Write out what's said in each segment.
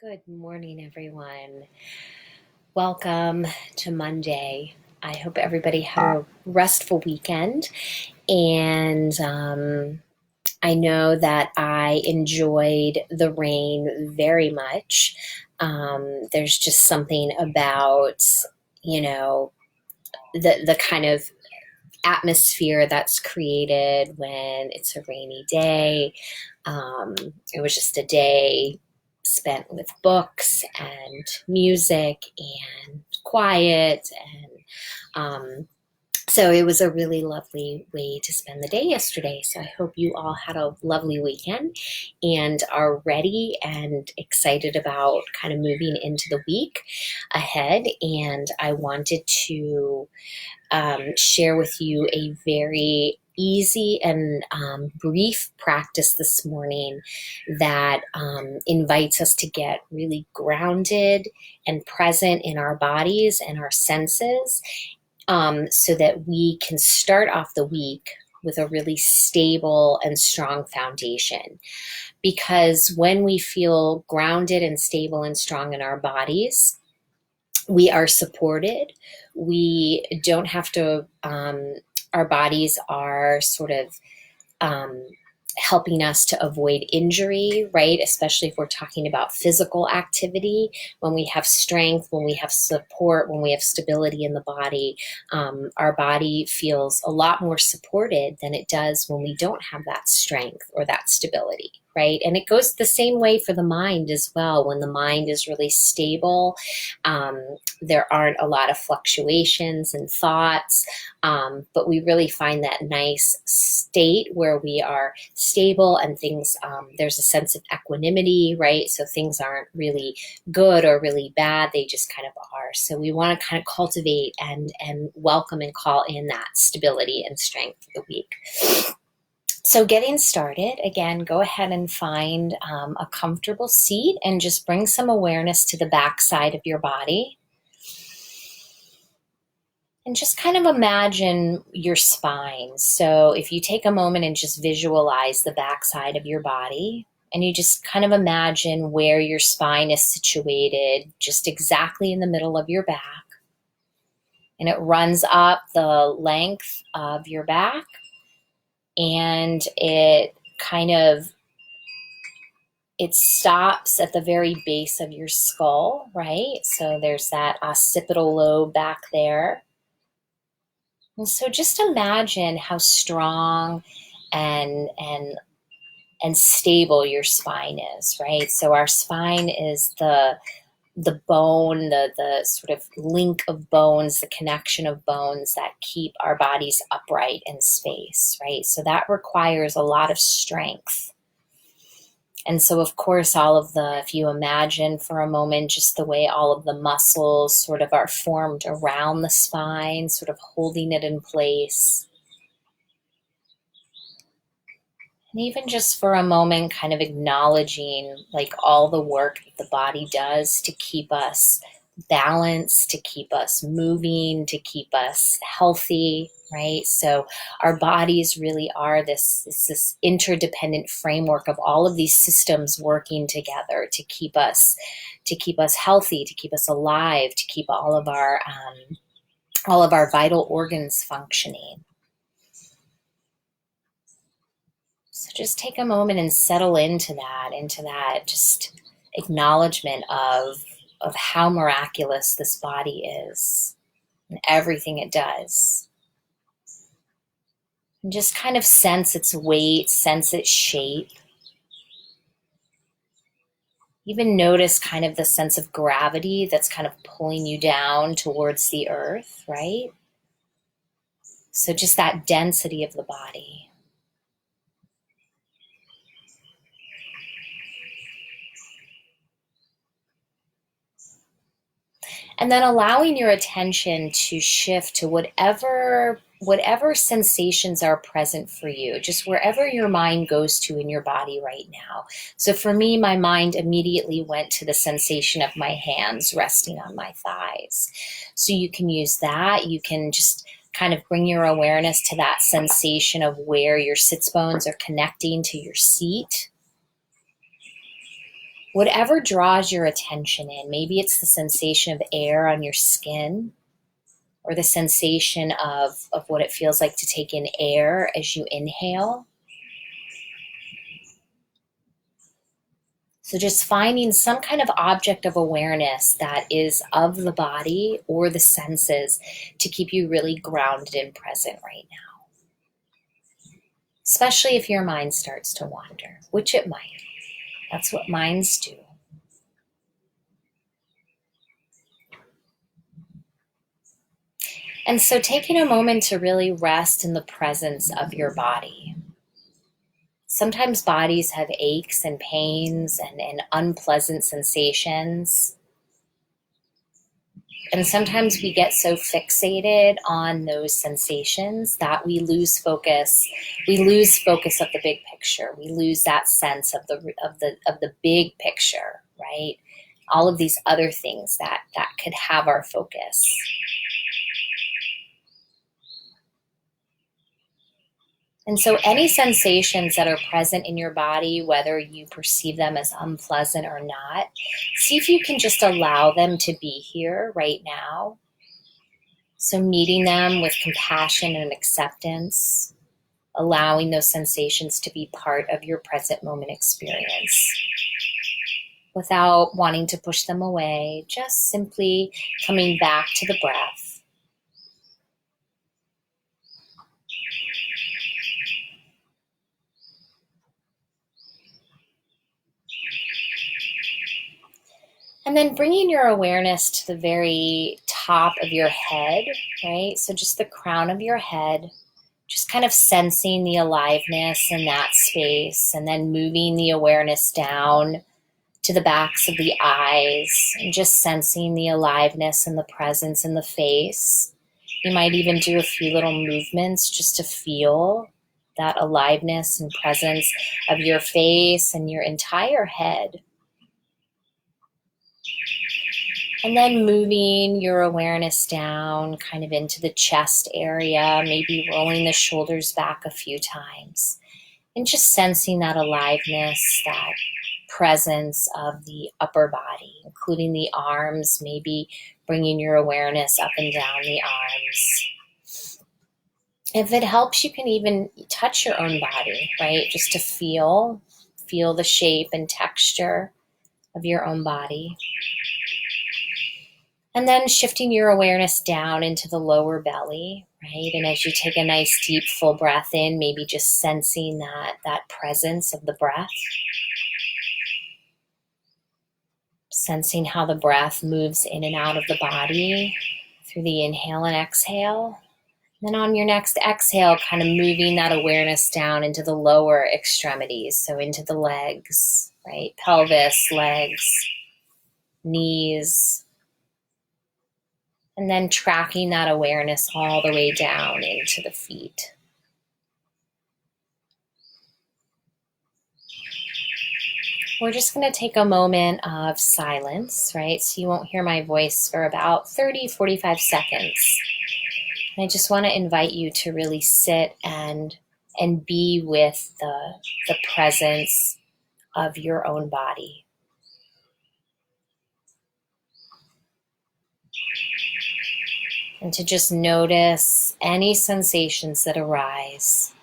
Good morning, everyone. Welcome to Monday. I hope everybody had a restful weekend. And I know that I enjoyed the rain very much. There's just something about, the kind of atmosphere that's created when it's a rainy day. It was just a day spent with books and music and quiet so it was a really lovely way to spend the day yesterday. So I hope you all had a lovely weekend and are ready and excited about kind of moving into the week ahead. And I wanted to share with you a very easy and brief practice this morning that invites us to get really grounded and present in our bodies and our senses, so that we can start off the week with a really stable and strong foundation. Because when we feel grounded and stable and strong in our bodies, we are supported. We don't have to, our bodies are sort of helping us to avoid injury, right? Especially if we're talking about physical activity. When we have strength, when we have support, when we have stability in the body, our body feels a lot more supported than it does when we don't have that strength or that stability, right? And it goes the same way for the mind as well. When the mind is really stable, there aren't a lot of fluctuations and thoughts, but we really find that nice state where we are stable and things, there's a sense of equanimity, right? So things aren't really good or really bad, they just kind of are. So we want to kind of cultivate and welcome and call in that stability and strength for the week. So getting started, again, go ahead and find a comfortable seat and just bring some awareness to the back side of your body. And just kind of imagine your spine. So if you take a moment and just visualize the back side of your body, and you just kind of imagine where your spine is situated, just exactly in the middle of your back. And it runs up the length of your back, and it stops at the very base of your skull, right? So there's that occipital lobe back there. And so just imagine how strong and stable your spine is, right? So our spine is the bone, the sort of link of bones, the connection of bones that keep our bodies upright in space, right? So that requires a lot of strength. And so, of course, if you imagine for a moment just the way all of the muscles sort of are formed around the spine, sort of holding it in place. And even just for a moment, kind of acknowledging like all the work that the body does to keep us balanced, to keep us moving, to keep us healthy, right? So our bodies really are this interdependent framework of all of these systems working together to keep us healthy, to keep us alive, to keep all of our vital organs functioning. So just take a moment and settle into that just acknowledgement of how miraculous this body is and everything it does. And just kind of sense its weight, sense its shape. Even notice kind of the sense of gravity that's kind of pulling you down towards the earth, right? So just that density of the body. And then allowing your attention to shift to whatever sensations are present for you, just wherever your mind goes to in your body right now. So for me, my mind immediately went to the sensation of my hands resting on my thighs. So you can use that. You can just kind of bring your awareness to that sensation of where your sits bones are connecting to your seat. Whatever draws your attention in, maybe it's the sensation of air on your skin, or the sensation of what it feels like to take in air as you inhale. So just finding some kind of object of awareness that is of the body or the senses to keep you really grounded and present right now. Especially if your mind starts to wander, which it might. That's what minds do. And so taking a moment to really rest in the presence of your body. Sometimes bodies have aches and pains and unpleasant sensations. And sometimes we get so fixated on those sensations that we lose focus. We lose focus of the big picture. We lose that sense of the big picture, right? All of these other things that could have our focus. And so any sensations that are present in your body, whether you perceive them as unpleasant or not, see if you can just allow them to be here right now. So meeting them with compassion and acceptance, allowing those sensations to be part of your present moment experience. Without wanting to push them away, just simply coming back to the breath. And then bringing your awareness to the very top of your head, right? So just the crown of your head, just kind of sensing the aliveness in that space, and then moving the awareness down to the backs of the eyes and just sensing the aliveness and the presence in the face. You might even do a few little movements just to feel that aliveness and presence of your face and your entire head. And then moving your awareness down kind of into the chest area, maybe rolling the shoulders back a few times. And just sensing that aliveness, that presence of the upper body, including the arms, maybe bringing your awareness up and down the arms. If it helps, you can even touch your own body, right? Just to feel the shape and texture of your own body. And then shifting your awareness down into the lower belly, right? And as you take a nice deep full breath in, maybe just sensing that presence of the breath. Sensing how the breath moves in and out of the body through the inhale and exhale. Then on your next exhale, kind of moving that awareness down into the lower extremities. So into the legs, right? Pelvis, legs, knees. And then tracking that awareness all the way down into the feet. We're just going to take a moment of silence, right? So you won't hear my voice for about 30, 45 seconds. And I just want to invite you to really sit and be with the presence of your own body. And to just notice any sensations that arise.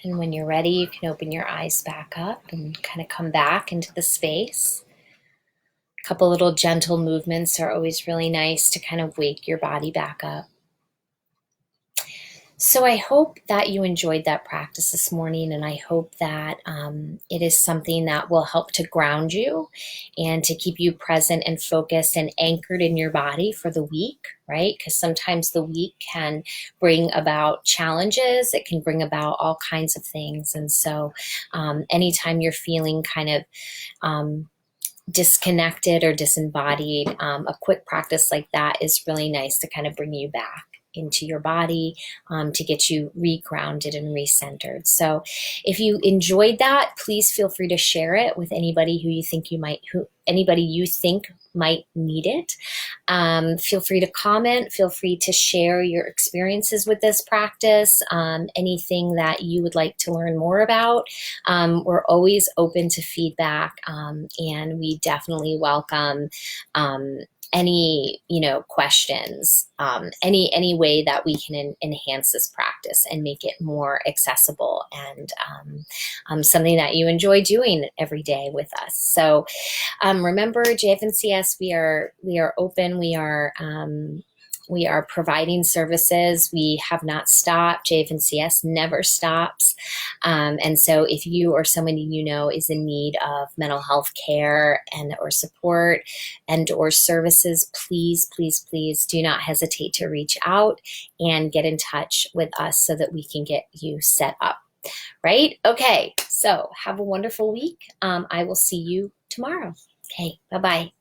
And when you're ready, you can open your eyes back up and kind of come back into the space. A couple little gentle movements are always really nice to kind of wake your body back up. So I hope that you enjoyed that practice this morning, and I hope that it is something that will help to ground you and to keep you present and focused and anchored in your body for the week, right? Because sometimes the week can bring about challenges. It can bring about all kinds of things. And so anytime you're feeling kind of disconnected or disembodied, a quick practice like that is really nice to kind of bring you back. into your body to get you regrounded and recentered. So if you enjoyed that, please feel free to share it with anybody who you think might need it. Feel free to comment, feel free to share your experiences with this practice, anything that you would like to learn more about. We're always open to feedback, and we definitely welcome any questions, any way that we can enhance this practice and make it more accessible and something that you enjoy doing every day with us. So remember, JF&CS, we are open. We are providing services. We have not stopped. JF&CS never stops. And so if you or somebody you know is in need of mental health care and or support and or services, please, please, please do not hesitate to reach out and get in touch with us so that we can get you set up. Right? Okay, so have a wonderful week. I will see you tomorrow. Okay, bye-bye.